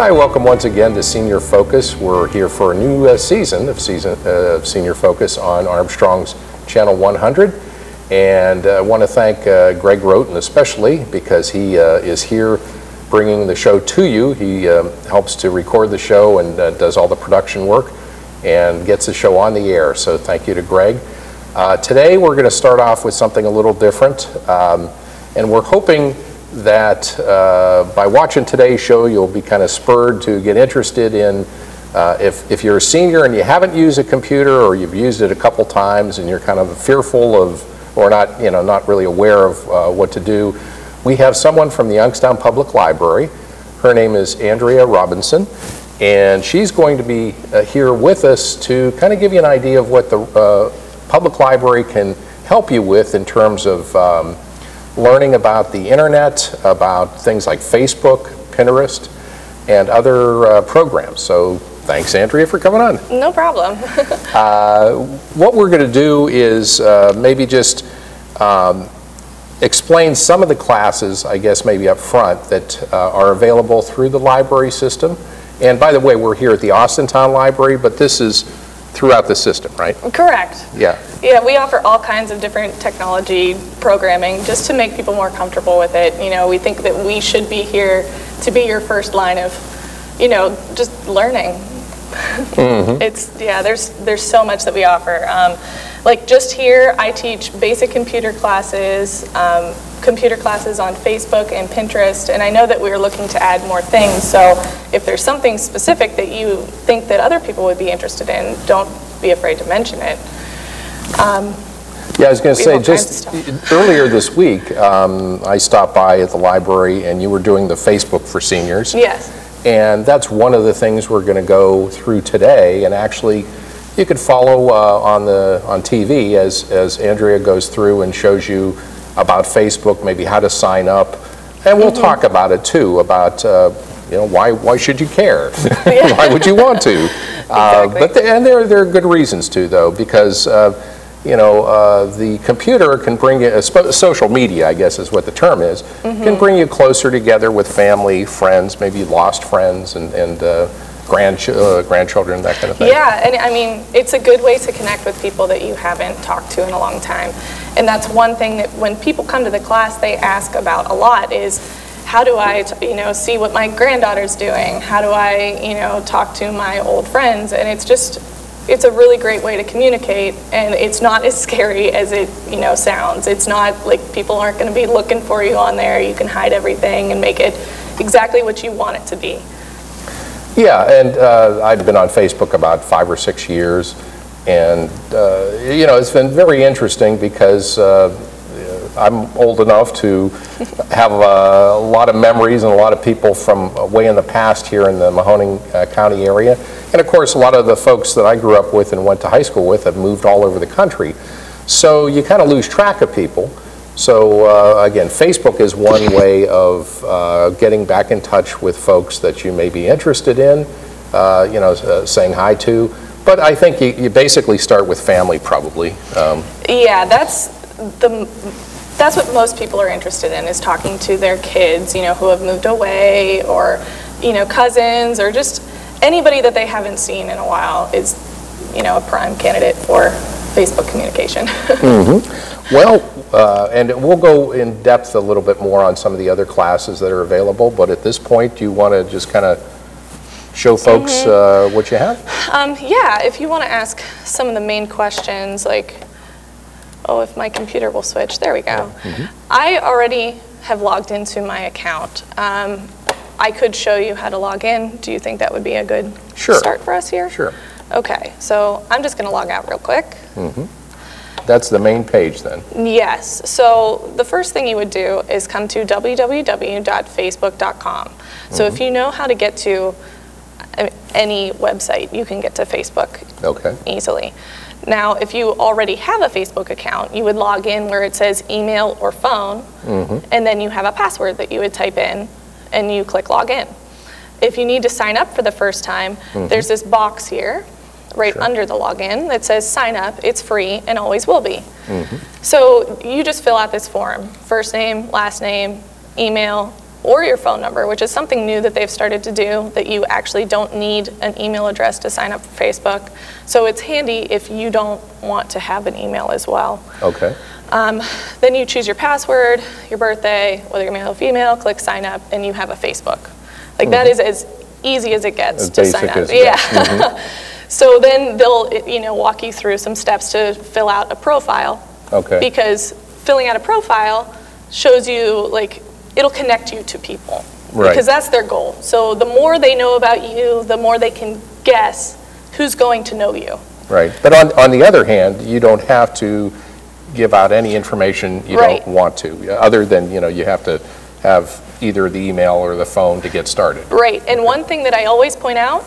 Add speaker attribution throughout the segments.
Speaker 1: Hi, welcome once again to Senior Focus. We're here for a new season of Senior Focus on Armstrong's Channel 100. And I want to thank Greg Roten especially because he is here bringing the show to you. He helps to record the show and does all the production work and gets the show on the air. So thank you to Greg. Today we're going to start off with something a little different. And we're hoping that by watching today's show, you'll be kind of spurred to get interested in, if you're a senior and you haven't used a computer or you've used it a couple times and you're kind of fearful of, or not, not really aware of what to do, we have someone from the Youngstown Public Library. Her name is Andrea Robinson, and she's going to be here with us to kind of give you an idea of what the public library can help you with in terms of learning about the internet, about things like Facebook, Pinterest, and other programs. So thanks, Andrea, for coming on.
Speaker 2: No problem.
Speaker 1: What we're going to do is maybe just explain some of the classes, I guess maybe up front, that are available through the library system. And by the way, we're here at the Austintown Library, but this is throughout the system, right?
Speaker 2: Correct.
Speaker 1: Yeah.
Speaker 2: Yeah, we offer all kinds of different technology programming just to make people more comfortable with it. We think that we should be here to be your first line of, just learning. Mm-hmm. There's so much that we offer. Like just here, I teach basic computer classes on Facebook and Pinterest, and I know that we're looking to add more things, so if there's something specific that you think that other people would be interested in, don't be afraid to mention it.
Speaker 1: Yeah, I was going to say, just earlier this week, I stopped by at the library and you were doing the Facebook for seniors.
Speaker 2: Yes.
Speaker 1: And that's one of the things we're going to go through today, and actually you could follow on TV as Andrea goes through and shows you about Facebook, maybe how to sign up, and we'll talk about it too, about why should you care? Why would you want to?
Speaker 2: Exactly.
Speaker 1: And there are good reasons to, though, because the computer can bring you, social media, I guess is what the term is, can bring you closer together with family, friends, maybe lost friends, and grandchildren, that kind of thing.
Speaker 2: Yeah, and I mean, it's a good way to connect with people that you haven't talked to in a long time. And that's one thing that when people come to the class, they ask about a lot is, how do I, see what my granddaughter's doing? How do I, talk to my old friends? And it's a really great way to communicate, and it's not as scary as it, sounds. It's not like people aren't going to be looking for you on there. You can hide everything and make it exactly what you want it to be. Yeah,
Speaker 1: and I've been on Facebook about 5 or 6 years, and it's been very interesting because I'm old enough to have a lot of memories and a lot of people from way in the past here in the Mahoning County area. And of course, a lot of the folks that I grew up with and went to high school with have moved all over the country. So you kind of lose track of people. So again, Facebook is one way of getting back in touch with folks that you may be interested in, saying hi to. But I think you basically start with family, probably.
Speaker 2: Yeah, that's what most people are interested in, is talking to their kids, who have moved away, or, cousins, or just anybody that they haven't seen in a while is, a prime candidate for Facebook communication.
Speaker 1: Well, and we'll go in depth a little bit more on some of the other classes that are available, but at this point, do you want to just kind of show folks what you have?
Speaker 2: Yeah, if you want to ask some of the main questions, like, oh, if my computer will switch, there we go. I already have logged into my account. I could show you how to log in. Do you think that would be a good start for us here?
Speaker 1: Sure.
Speaker 2: Okay, so I'm just going to log out real quick.
Speaker 1: That's the main page then?
Speaker 2: Yes. So the first thing you would do is come to www.facebook.com. So if you know how to get to any website, you can get to Facebook easily. Now, if you already have a Facebook account, you would log in where it says email or phone, and then you have a password that you would type in, and you click log in. If you need to sign up for the first time, there's this box here, right under the login, that says sign up. It's free and always will be. So you just fill out this form, first name, last name, email, or your phone number, which is something new that they've started to do, that you actually don't need an email address to sign up for Facebook. So it's handy if you don't want to have an email as well.
Speaker 1: Okay.
Speaker 2: Then you choose your password, your birthday, whether you're male or female, click sign up, and you have a Facebook. Like that is as easy as it gets to sign up. Yeah. So then they'll, walk you through some steps to fill out a profile.
Speaker 1: Okay.
Speaker 2: Because filling out a profile shows you, like, it'll connect you to people.
Speaker 1: Right.
Speaker 2: Because that's their goal. So the more they know about you, the more they can guess who's going to know you.
Speaker 1: Right. But on the other hand, you don't have to give out any information you don't want to, other than, you have to have either the email or the phone to get started.
Speaker 2: Right. And one thing that I always point out,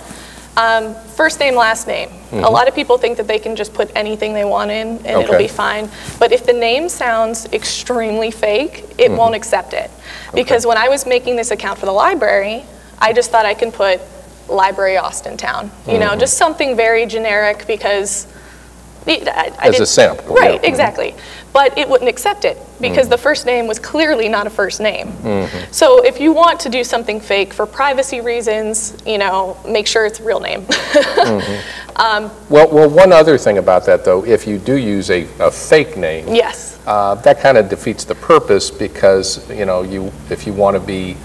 Speaker 2: first name, last name. A lot of people think that they can just put anything they want in and it'll be fine. But if the name sounds extremely fake, it won't accept it. Because when I was making this account for the library, I just thought I can put Library Austintown. Just something very generic because
Speaker 1: as a sample.
Speaker 2: Right, exactly. But it wouldn't accept it because the first name was clearly not a first name. So if you want to do something fake for privacy reasons, make sure it's a real name.
Speaker 1: Well, one other thing about that, though, if you do use a fake name,
Speaker 2: yes,
Speaker 1: that kind of defeats the purpose because, if you want to be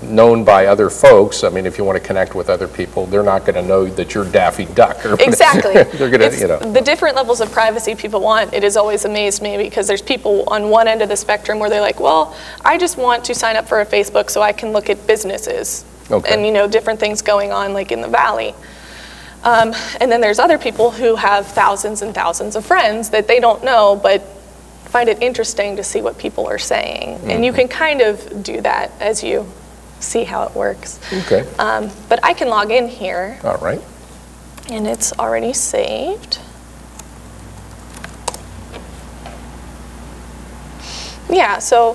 Speaker 1: known by other folks, I mean, if you want to connect with other people, they're not going to know that you're Daffy Duck. Or
Speaker 2: exactly.
Speaker 1: They're going to,
Speaker 2: The different levels of privacy people want, it has always amazed me because there's people on one end of the spectrum where they're like, well, I just want to sign up for a Facebook so I can look at businesses and, different things going on like in the Valley. And then there's other people who have thousands and thousands of friends that they don't know, but find it interesting to see what people are saying. And you can kind of do that as you see how it works.
Speaker 1: Okay.
Speaker 2: But I can log in here.
Speaker 1: All right.
Speaker 2: And it's already saved. Yeah, so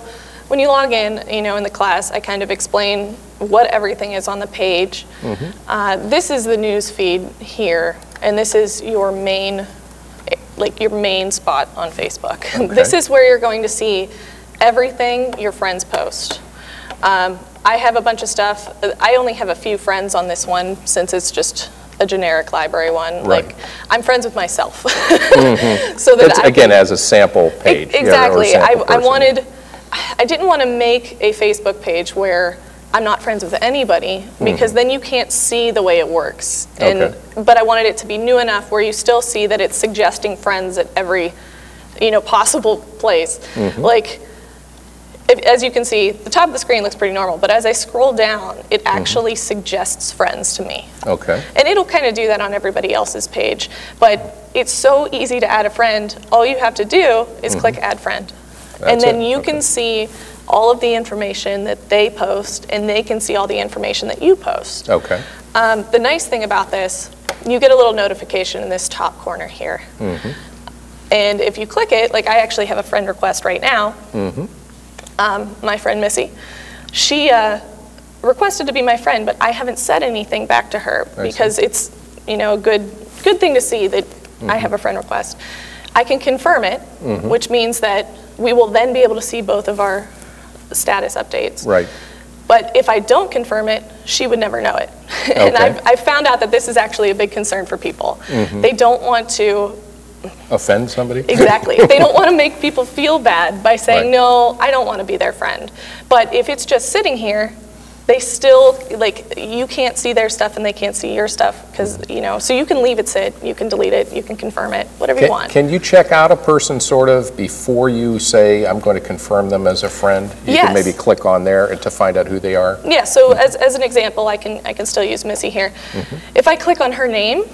Speaker 2: when you log in, in the class, I kind of explain what everything is on the page. This is the news feed here, and this is your main spot on Facebook. Okay. This is where you're going to see everything your friends post. I have a bunch of stuff. I only have a few friends on this one since it's just a generic library one.
Speaker 1: Right.
Speaker 2: Like, I'm friends with myself. So that
Speaker 1: again, as a sample page.
Speaker 2: Exactly. I didn't want to make a Facebook page where I'm not friends with anybody because then you can't see the way it works. But I wanted it to be new enough where you still see that it's suggesting friends at every, possible place. Like, as you can see, the top of the screen looks pretty normal, but as I scroll down, it actually suggests friends to me.
Speaker 1: Okay.
Speaker 2: And it'll kind of do that on everybody else's page. But it's so easy to add a friend. All you have to do is click add friend. And then you can see all of the information that they post, and they can see all the information that you post.
Speaker 1: Okay.
Speaker 2: The nice thing about this, you get a little notification in this top corner here. And if you click it, like I actually have a friend request right now. My friend Missy, she requested to be my friend, but I haven't said anything back to her because it's a good thing to see that I have a friend request. I can confirm it, which means that we will then be able to see both of our status updates.
Speaker 1: Right.
Speaker 2: But if I don't confirm it, she would never know it. And I've found out that this is actually a big concern for people. They don't want to
Speaker 1: offend somebody?
Speaker 2: Exactly. They don't want to make people feel bad by saying, no, I don't want to be their friend. But if it's just sitting here, they still, you can't see their stuff and they can't see your stuff because, so you can leave it sit, you can delete it, you can confirm it, whatever you want.
Speaker 1: Can you check out a person sort of before you say, I'm going to confirm them as a friend? You can maybe click on there to find out who they are? Yeah,
Speaker 2: so as an example, I can still use Missy here. If I click on her name,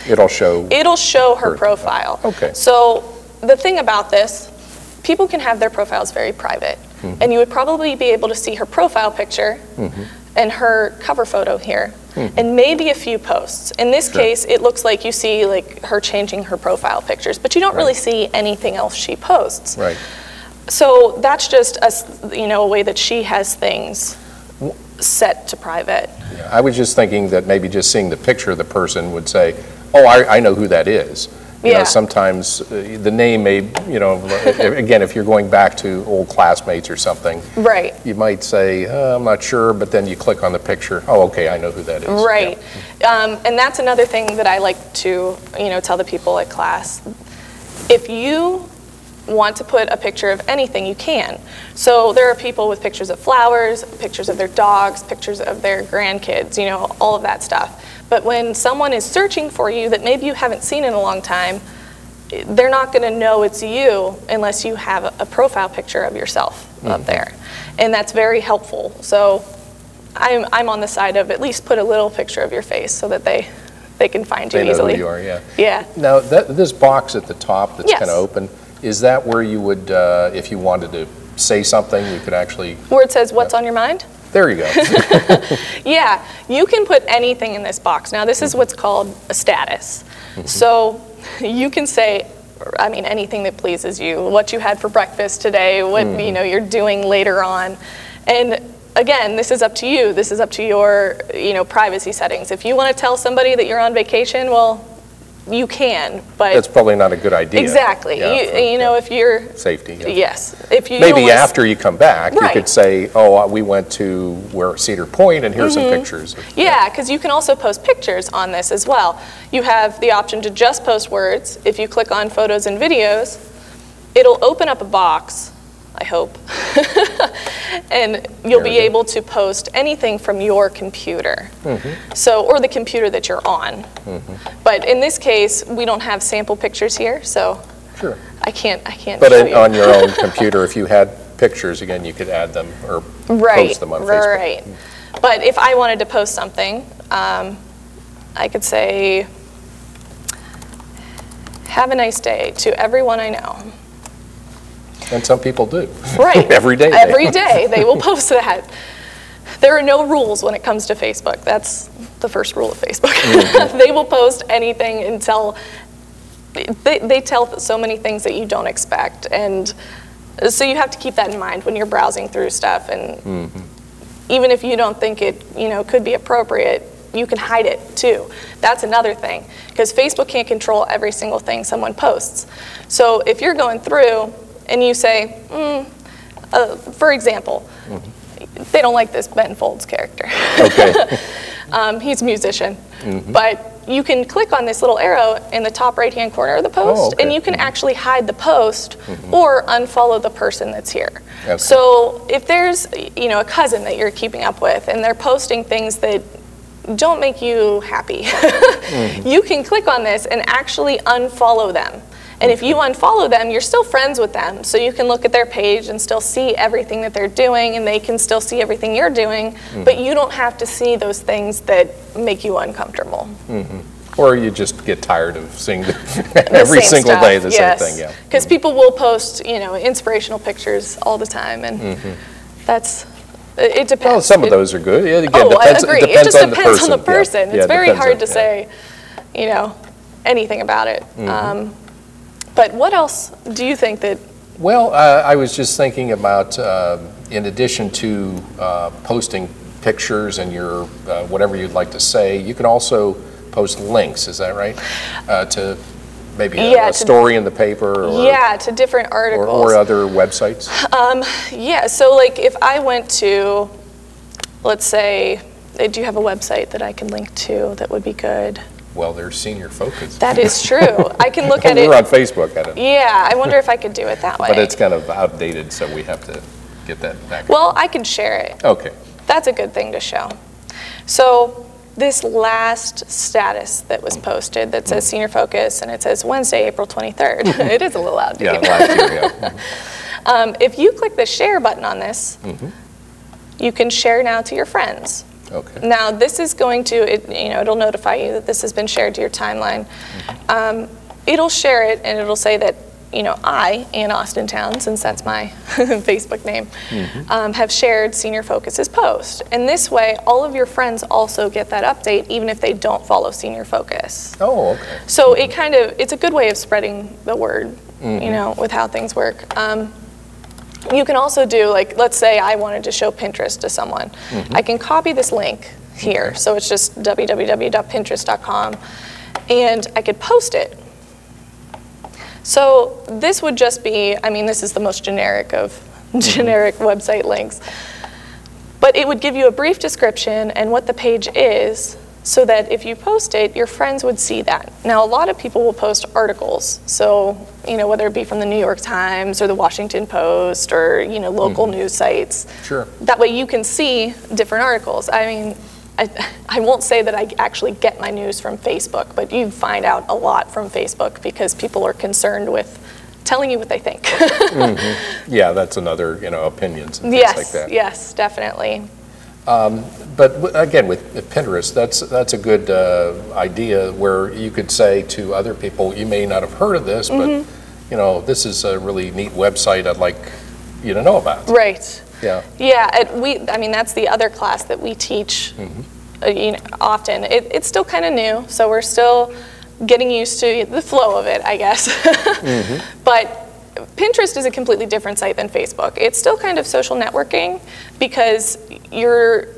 Speaker 1: it'll show
Speaker 2: her profile.
Speaker 1: Okay.
Speaker 2: So the thing about this, people can have their profiles very private. And you would probably be able to see her profile picture and her cover photo here, and maybe a few posts. In this case, it looks like you see her changing her profile pictures, but you don't really see anything else she posts.
Speaker 1: Right.
Speaker 2: So that's just a way that she has things set to private.
Speaker 1: Yeah, I was just thinking that maybe just seeing the picture of the person would say, oh, I know who that is. You know, sometimes the name may, you know, again, if you're going back to old classmates or something,
Speaker 2: right,
Speaker 1: you might say, I'm not sure, but then you click on the picture. Oh, okay, I know who that is.
Speaker 2: Right.
Speaker 1: Yeah.
Speaker 2: And that's another thing that I like to, you know, tell the people at class. If you want to put a picture of anything, you can. So there are people with pictures of flowers, pictures of their dogs, pictures of their grandkids, you know, all of that stuff. But when someone is searching for you that maybe you haven't seen in a long time, they're not going to know it's you unless you have a profile picture of yourself up there. And that's very helpful. So I'm on the side of at least put a little picture of your face so that they can find you easily.
Speaker 1: They know who you are, yeah.
Speaker 2: Yeah.
Speaker 1: Now, this box at the top that's
Speaker 2: Yes.
Speaker 1: kind of open, is that where you would, if you wanted to say something, you could actually...
Speaker 2: Where it says, what's on your mind?
Speaker 1: There you go.
Speaker 2: Yeah, you can put anything in this box. Now, this is what's called a status. So you can say, I mean, anything that pleases you, what you had for breakfast today, what you know you're doing later on. And again, this is up to you. This is up to your, you know, privacy settings. If you want to tell somebody that you're on vacation, well, you can, but
Speaker 1: That's probably not a good idea.
Speaker 2: exactly.
Speaker 1: Yeah,
Speaker 2: you know, if you're
Speaker 1: safety. Yeah.
Speaker 2: yes, if you
Speaker 1: Maybe
Speaker 2: don't wanna
Speaker 1: after you come back, you
Speaker 2: Right.
Speaker 1: could say, oh, we went to where Cedar Point, and here's some pictures.
Speaker 2: Yeah, because you can also post pictures on this as well. You have the option to just post words. If you click on photos and videos, it'll open up a box, I hope, and you'll be able to post anything from your computer. So, or the computer that you're on. But in this case, we don't have sample pictures here, so
Speaker 1: Sure.
Speaker 2: I can't
Speaker 1: But
Speaker 2: show you.
Speaker 1: on your own computer, if you had pictures, again, you could add them or post them on Facebook.
Speaker 2: Right. But if I wanted to post something, I could say, have a nice day to everyone I know.
Speaker 1: And some people do.
Speaker 2: Right.
Speaker 1: Every day.
Speaker 2: Every day they will post that. There are no rules when it comes to Facebook. That's the first rule of Facebook. They will post anything until they tell so many things that you don't expect. And so you have to keep that in mind when you're browsing through stuff. And even if you don't think it, you know, could be appropriate, you can hide it too. That's another thing, because Facebook can't control every single thing someone posts. So if you're going through and you say, for example, they don't like this Ben Folds character.
Speaker 1: Okay.
Speaker 2: He's a musician. But you can click on this little arrow in the top right-hand corner of the post, and you can actually hide the post or unfollow the person that's here.
Speaker 1: Okay.
Speaker 2: So if there's, you know, a cousin that you're keeping up with and they're posting things that don't make you happy, you can click on this and actually unfollow them. And if you unfollow them, you're still friends with them, so you can look at their page and still see everything that they're doing, and they can still see everything you're doing, but you don't have to see those things that make you uncomfortable.
Speaker 1: Or you just get tired of seeing every single day the same thing. Yeah.
Speaker 2: Because people will post, you know, inspirational pictures all the time, and that's, it depends.
Speaker 1: Well, some of those are good. Yeah, again,
Speaker 2: I agree.
Speaker 1: It depends
Speaker 2: just
Speaker 1: on
Speaker 2: depends
Speaker 1: the
Speaker 2: on the person.
Speaker 1: Yeah.
Speaker 2: It's very
Speaker 1: depends
Speaker 2: hard
Speaker 1: on-
Speaker 2: to say, you know, anything about it. But what else do you think that?
Speaker 1: Well, I was just thinking about, in addition to posting pictures and your whatever you'd like to say, you can also post links. Is that right? To maybe a story in the paper, or
Speaker 2: to different articles
Speaker 1: or other websites.
Speaker 2: Yeah. So, like, if I went to, let's say, do you have a website that I can link to that would be good?
Speaker 1: Well, there's Senior Focus.
Speaker 2: That is true. I can look at it.
Speaker 1: We're on Facebook. I don't know.
Speaker 2: Yeah, I wonder if I could do it that way.
Speaker 1: But it's kind of outdated, so we have to get that back.
Speaker 2: Well, I can share it.
Speaker 1: Okay.
Speaker 2: That's a good thing to show. So this last status that was posted that says Senior Focus, and it says Wednesday, April 23rd. It is a little outdated.
Speaker 1: Yeah, last year,
Speaker 2: if you click the share button on this, you can share now to your friends.
Speaker 1: Okay.
Speaker 2: Now this is going to, it'll notify you that this has been shared to your timeline. It'll share it, and it'll say that, I, Ann Austintown, since that's my Facebook name, have shared Senior Focus's post. And this way, all of your friends also get that update, even if they don't follow Senior Focus.
Speaker 1: Oh, okay.
Speaker 2: So it's a good way of spreading the word, with how things work. You can also do, like, let's say I wanted to show Pinterest to someone. I can copy this link here. So it's just www.pinterest.com, and I could post it. So this would just be, I mean, this is the most generic of generic website links. But it would give you a brief description and what the page is, so that if you post it, your friends would see that. Now, a lot of people will post articles. So, you know, whether it be from the New York Times or the Washington Post or, you know, local news sites.
Speaker 1: Sure.
Speaker 2: That way you can see different articles. I mean, I won't say that I actually get my news from Facebook, but you find out a lot from Facebook because people are concerned with telling you what they think.
Speaker 1: Yeah, that's another, you know, opinions and things like that.
Speaker 2: Yes, definitely.
Speaker 1: But again, with Pinterest, that's a good idea where you could say to other people, you may not have heard of this, but you know, this is a really neat website I'd like you to know about.
Speaker 2: Right.
Speaker 1: Yeah.
Speaker 2: Yeah. I mean, that's the other class that we teach. You know, often. It's still kind of new, so we're still getting used to the flow of it, I guess. But Pinterest is a completely different site than Facebook. It's still kind of social networking because you're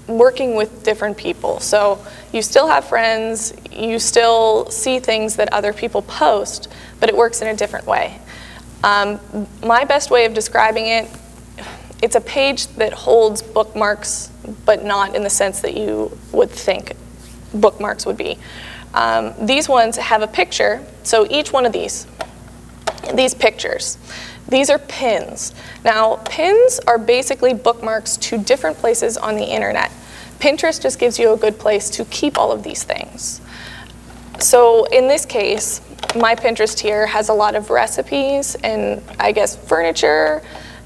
Speaker 2: working with different people. So you still have friends, you still see things that other people post, but it works in a different way. My best way of describing it, it's a page that holds bookmarks, but not in the sense that you would think bookmarks would be. These ones have a picture, so each one of these pictures, these are pins. Now, pins are basically bookmarks to different places on the internet. Pinterest just gives you a good place to keep all of these things. So in this case, my Pinterest here has a lot of recipes and I guess furniture,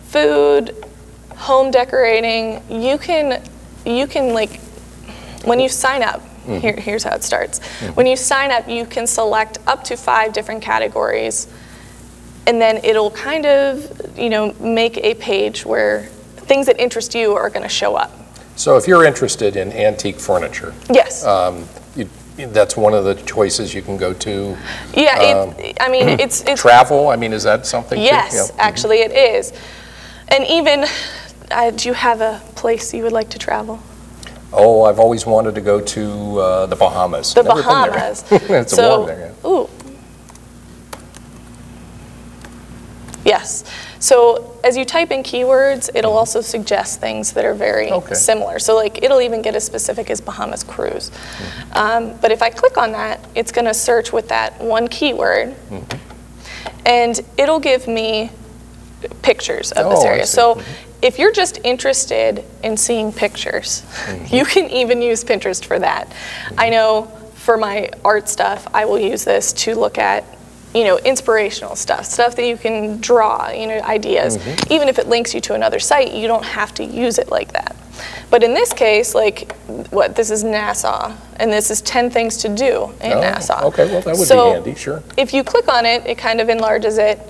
Speaker 2: food, home decorating. You can like, when you sign up, here's how it starts. When you sign up, you can select up to 5 different categories, and then it'll kind of, you know, make a page where things that interest you are going to show up.
Speaker 1: So if you're interested in antique furniture,
Speaker 2: yes,
Speaker 1: that's one of the choices you can go to.
Speaker 2: Yeah, I mean, it's
Speaker 1: travel. I mean, is that something?
Speaker 2: Yes,
Speaker 1: too?
Speaker 2: actually, it is. And even, do you have a place you would like to travel?
Speaker 1: Oh, I've always wanted to go to the Bahamas.
Speaker 2: The
Speaker 1: Never
Speaker 2: Bahamas.
Speaker 1: Been there. It's warm there. Yeah.
Speaker 2: Ooh. Yes. So as you type in keywords, it'll also suggest things that are very similar. So like it'll even get as specific as Bahamas cruise. But if I click on that, it's going to search with that one keyword, and it'll give me pictures of this area. So if you're just interested in seeing pictures, you can even use Pinterest for that. I know for my art stuff, I will use this to look at, you know, inspirational stuff that you can draw, you know, ideas. Even if it links you to another site, you don't have to use it like that. But in this case, like, this is Nassau, and this is 10 things to do in Nassau. Okay, well, that would be handy, sure. If you click on it, it kind of enlarges it,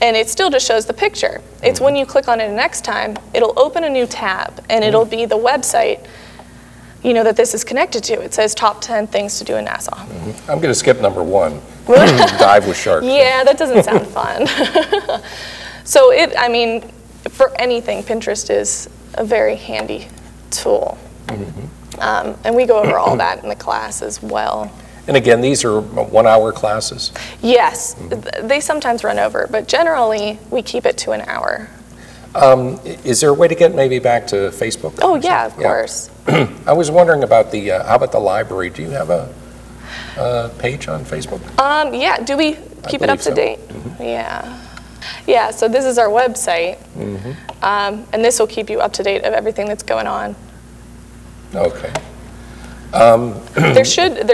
Speaker 2: and it still just shows the picture. It's when you click on it next time, it'll open a new tab, and it'll be the website, you know, that this is connected to. It says top 10 things to do in Nassau.
Speaker 1: I'm going to skip number 1. Dive with sharks.
Speaker 2: Yeah, that doesn't sound fun. So I mean, for anything, Pinterest is a very handy tool. And we go over all that in the class as well.
Speaker 1: And again, these are 1-hour classes?
Speaker 2: Yes, they sometimes run over, but generally we keep it to an hour.
Speaker 1: Is there a way to get maybe back to Facebook?
Speaker 2: Oh yeah, of course.
Speaker 1: I was wondering about how about the library? Do you have a page on Facebook?
Speaker 2: Yeah, do we keep it up to date? Yeah, so this is our website, and this will keep you up to date of everything that's going on.
Speaker 1: Okay.
Speaker 2: There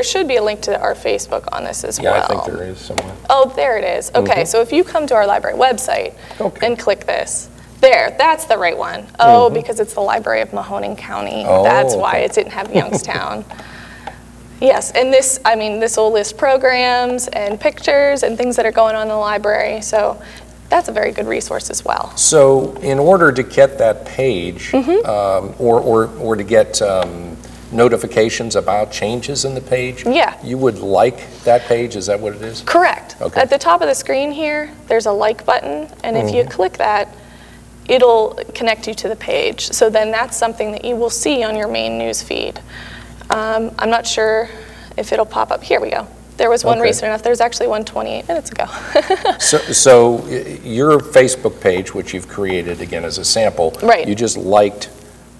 Speaker 2: should be a link to our Facebook on this as well.
Speaker 1: Yeah, I think there is somewhere.
Speaker 2: Oh, there it is. Okay, so if you come to our library website and click this, that's the right one. Oh, because it's the Library of Mahoning County. That's why it didn't have Youngstown. Yes, and this will list programs and pictures and things that are going on in the library. So that's a very good resource as well.
Speaker 1: So in order to get that page, or to get notifications about changes in the page, you would like that page? Is that what it is?
Speaker 2: Correct. Okay. At the top of the screen here, there's a like button, and if you click that, it'll connect you to the page. So then that's something that you will see on your main news feed. I'm not sure if it'll pop up. Here we go. There was one
Speaker 1: Okay.
Speaker 2: recent enough. There's actually one 28 minutes ago.
Speaker 1: So your Facebook page, which you've created again as a sample,
Speaker 2: Right.
Speaker 1: you just liked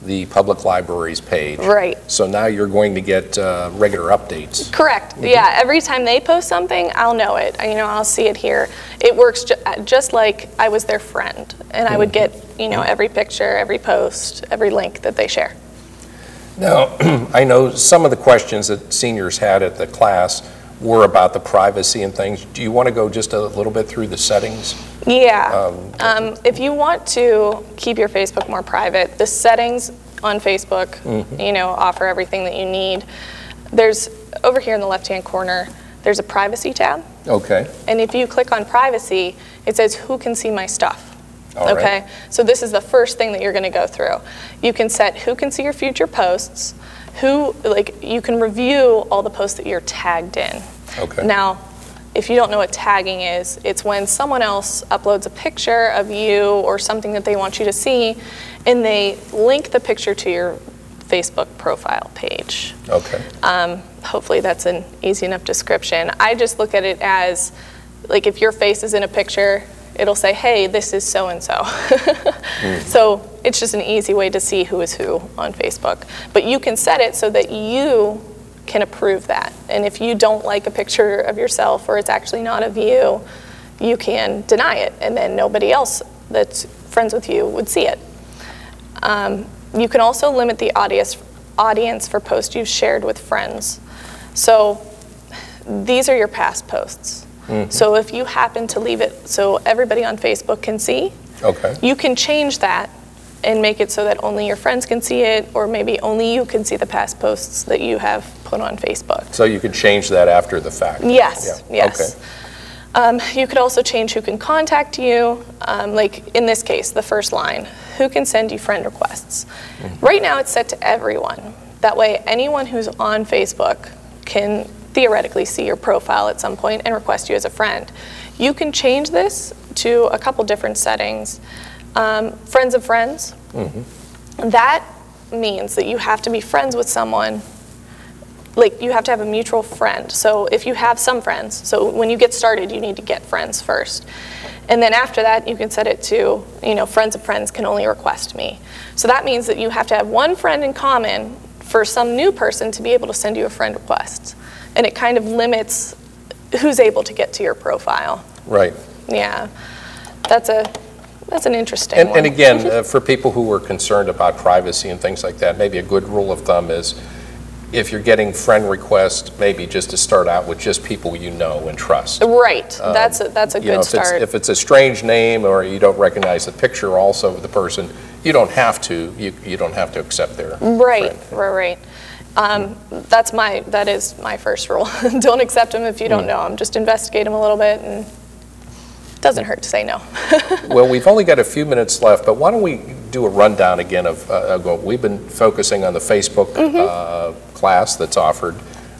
Speaker 1: the public library's page.
Speaker 2: Right.
Speaker 1: So now you're going to get regular updates.
Speaker 2: Correct. Yeah, every time they post something, I'll know it. I'll see it here. It works just like I was their friend, and I would get, every picture, every post, every link that they share.
Speaker 1: Now, I know some of the questions that seniors had at the class were about the privacy and things. Do you want to go just a little bit through the settings?
Speaker 2: Yeah. If you want to keep your Facebook more private, the settings on Facebook, offer everything that you need. There's, over here in the left-hand corner, there's a privacy tab.
Speaker 1: Okay.
Speaker 2: And if you click on privacy, it says who can see my stuff.
Speaker 1: All right.
Speaker 2: Okay? So this is the first thing that you're going to go through. You can set who can see your future posts, you can review all the posts that you're tagged in.
Speaker 1: Okay.
Speaker 2: Now, if you don't know what tagging is, it's when someone else uploads a picture of you or something that they want you to see, and they link the picture to your Facebook profile page.
Speaker 1: Okay.
Speaker 2: Hopefully that's an easy enough description. I just look at it as, like, if your face is in a picture, it'll say, hey, this is so-and-so. So it's just an easy way to see who is who on Facebook. But you can set it so that you can approve that. And if you don't like a picture of yourself or it's actually not of you, you can deny it, and then nobody else that's friends with you would see it. You can also limit the audience for posts you've shared with friends. So these are your past posts. So if you happen to leave it so everybody on Facebook can see,
Speaker 1: Okay.
Speaker 2: you can change that and make it so that only your friends can see it, or maybe only you can see the past posts that you have put on Facebook.
Speaker 1: So you can change that after the fact?
Speaker 2: Yes,
Speaker 1: Yeah.
Speaker 2: yes.
Speaker 1: Okay.
Speaker 2: You could also change who can contact you. Like in this case, the first line, who can send you friend requests. Right now it's set to everyone. That way anyone who's on Facebook can theoretically see your profile at some point and request you as a friend. You can change this to a couple different settings. Friends of friends. That means that you have to be friends with someone, like you have to have a mutual friend. So if you have some friends, so when you get started, you need to get friends first. And then after that, you can set it to, friends of friends can only request me. So that means that you have to have one friend in common for some new person to be able to send you a friend request. And it kind of limits who's able to get to your profile.
Speaker 1: Right.
Speaker 2: Yeah, that's an interesting one.
Speaker 1: And again, for people who are concerned about privacy and things like that, maybe a good rule of thumb is if you're getting friend requests, maybe just to start out with just people you know and trust.
Speaker 2: Right, that's a good start.
Speaker 1: If it's a strange name or you don't recognize the picture also of the person, you don't have to. You don't have to accept their
Speaker 2: Right,
Speaker 1: friend.
Speaker 2: right. That is my first rule. Don't accept them if you don't know them. Just investigate them a little bit, and it doesn't hurt to say no.
Speaker 1: Well, we've only got a few minutes left, but why don't we do a rundown again of we've been focusing on the Facebook class that's offered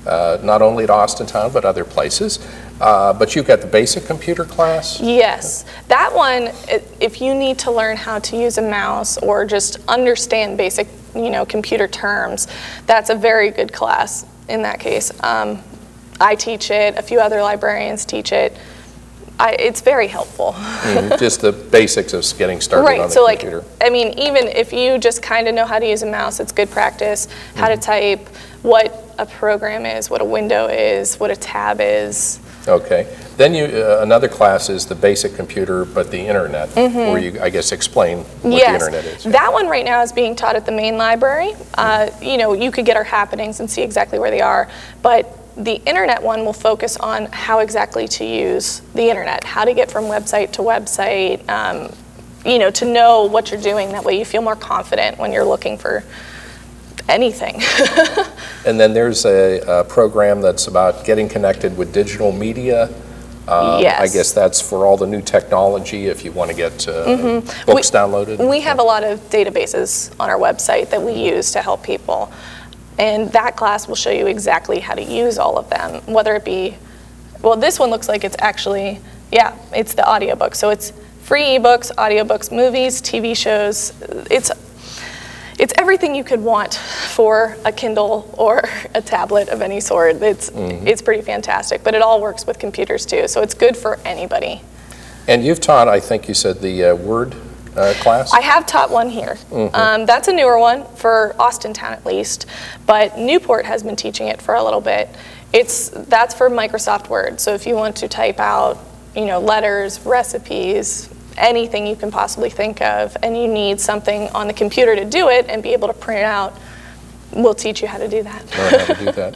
Speaker 1: not only at Austintown but other places. But you've got the basic computer class?
Speaker 2: Yes. That one, if you need to learn how to use a mouse or just understand basic computer terms, that's a very good class in that case. I teach it, a few other librarians teach it. It's very helpful.
Speaker 1: Just the basics of getting started on the computer.
Speaker 2: Like, even if you just kind of know how to use a mouse, it's good practice. How to type, what a program is, what a window is, what a tab is.
Speaker 1: Okay. Then another class is the basic computer, but the internet, where you, I guess, explain what the internet is.
Speaker 2: That one right now is being taught at the main library. You could get our happenings and see exactly where they are, but the internet one will focus on how exactly to use the internet, how to get from website to website, to know what you're doing. That way you feel more confident when you're looking for anything.
Speaker 1: And then there's a program that's about getting connected with digital media.
Speaker 2: Yes.
Speaker 1: I guess that's for all the new technology if you want to get books downloaded.
Speaker 2: We have a lot of databases on our website that we use to help people. And that class will show you exactly how to use all of them, whether it be, well, this one looks like it's actually, it's the audiobook. So it's free ebooks, audiobooks, movies, TV shows. It's it's everything you could want for a Kindle or a tablet of any sort. It's pretty fantastic, but it all works with computers too, so it's good for anybody.
Speaker 1: And you've taught, I think you said, the Word class?
Speaker 2: I have taught one here. That's a newer one for Austintown at least, but Newport has been teaching it for a little bit. That's for Microsoft Word, so if you want to type out, you know, letters, recipes, anything you can possibly think of, and you need something on the computer to do it and be able to print it out, we'll teach you how to do that.
Speaker 1: Learn how to do that.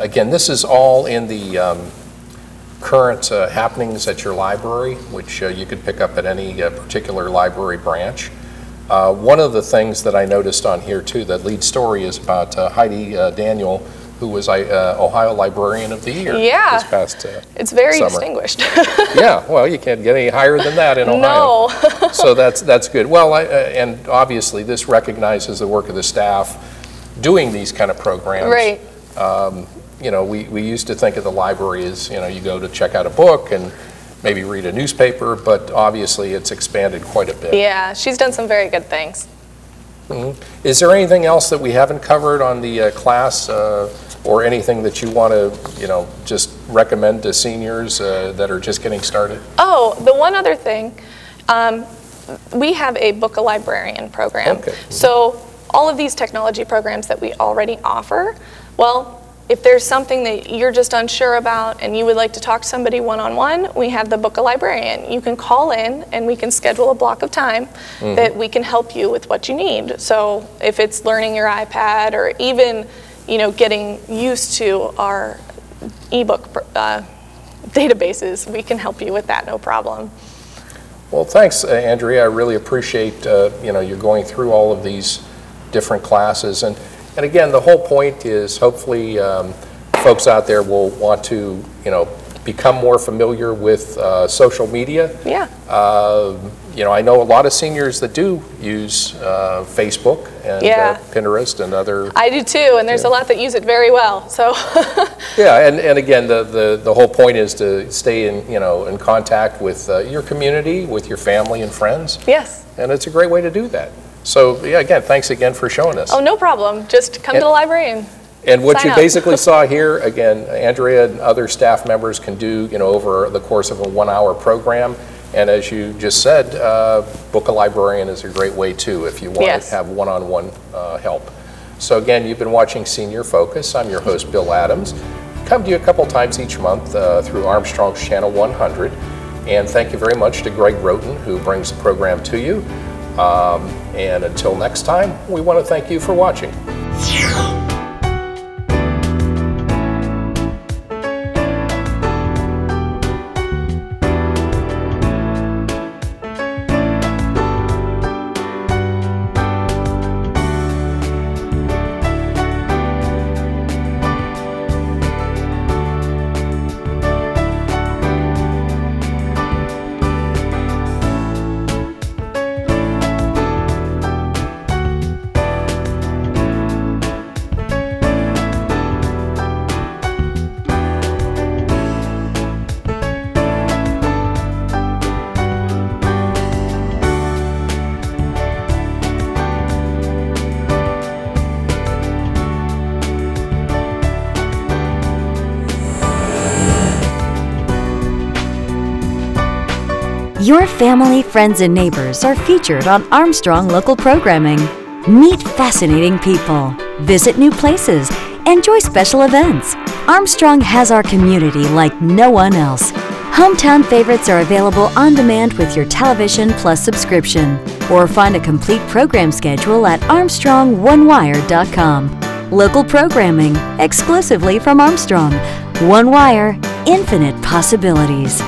Speaker 1: Again, this is all in the current happenings at your library, which you could pick up at any particular library branch. One of the things that I noticed on here too, that lead story is about Heidi Daniel, who was Ohio Librarian of the Year this past
Speaker 2: it's very
Speaker 1: summer.
Speaker 2: Distinguished.
Speaker 1: Yeah, well, you can't get any higher than that in Ohio.
Speaker 2: No.
Speaker 1: So that's good. Well, and obviously this recognizes the work of the staff doing these kind of programs.
Speaker 2: Right.
Speaker 1: You know, we used to think of the library as, you know, you go to check out a book and maybe read a newspaper, but obviously it's expanded quite a bit.
Speaker 2: Yeah, she's done some very good things.
Speaker 1: Is there anything else that we haven't covered on the class, or anything that you want to, you know, just recommend to seniors that are just getting started?
Speaker 2: Oh, the one other thing, we have a Book a Librarian program.
Speaker 1: Okay.
Speaker 2: So all of these technology programs that we already offer, well, if there's something that you're just unsure about and you would like to talk to somebody one-on-one, we have the Book a Librarian. You can call in and we can schedule a block of time that we can help you with what you need. So if it's learning your iPad or even, you know, getting used to our ebook databases, we can help you with that, no problem.
Speaker 1: Well, thanks, Andrea. I really appreciate you know, you're going through all of these different classes, and again, the whole point is hopefully folks out there will want to, you know, become more familiar with social media.
Speaker 2: Yeah.
Speaker 1: You know, I know a lot of seniors that do use Facebook and Pinterest and other.
Speaker 2: I do too, and there's a lot that use it very well. So.
Speaker 1: Yeah, and again, the whole point is to stay in contact with your community, with your family and friends.
Speaker 2: Yes.
Speaker 1: And it's a great way to do that. So yeah, again, thanks again for showing us.
Speaker 2: Oh, no problem. Just come to the library
Speaker 1: and what you
Speaker 2: up.
Speaker 1: basically saw here, again, Andrea and other staff members can do, you know, over the course of a 1-hour program. And as you just said, Book a Librarian is a great way too if you want to have one-on-one help. So again, you've been watching Senior Focus. I'm your host, Bill Adams. Come to you a couple times each month through Armstrong's Channel 100. And thank you very much to Greg Roten, who brings the program to you. And until next time, we want to thank you for watching.
Speaker 3: Your family, friends, and neighbors are featured on Armstrong Local Programming. Meet fascinating people, visit new places, enjoy special events. Armstrong has our community like no one else. Hometown favorites are available on demand with your television plus subscription, or find a complete program schedule at ArmstrongOneWire.com. Local programming exclusively from Armstrong. One Wire, infinite possibilities.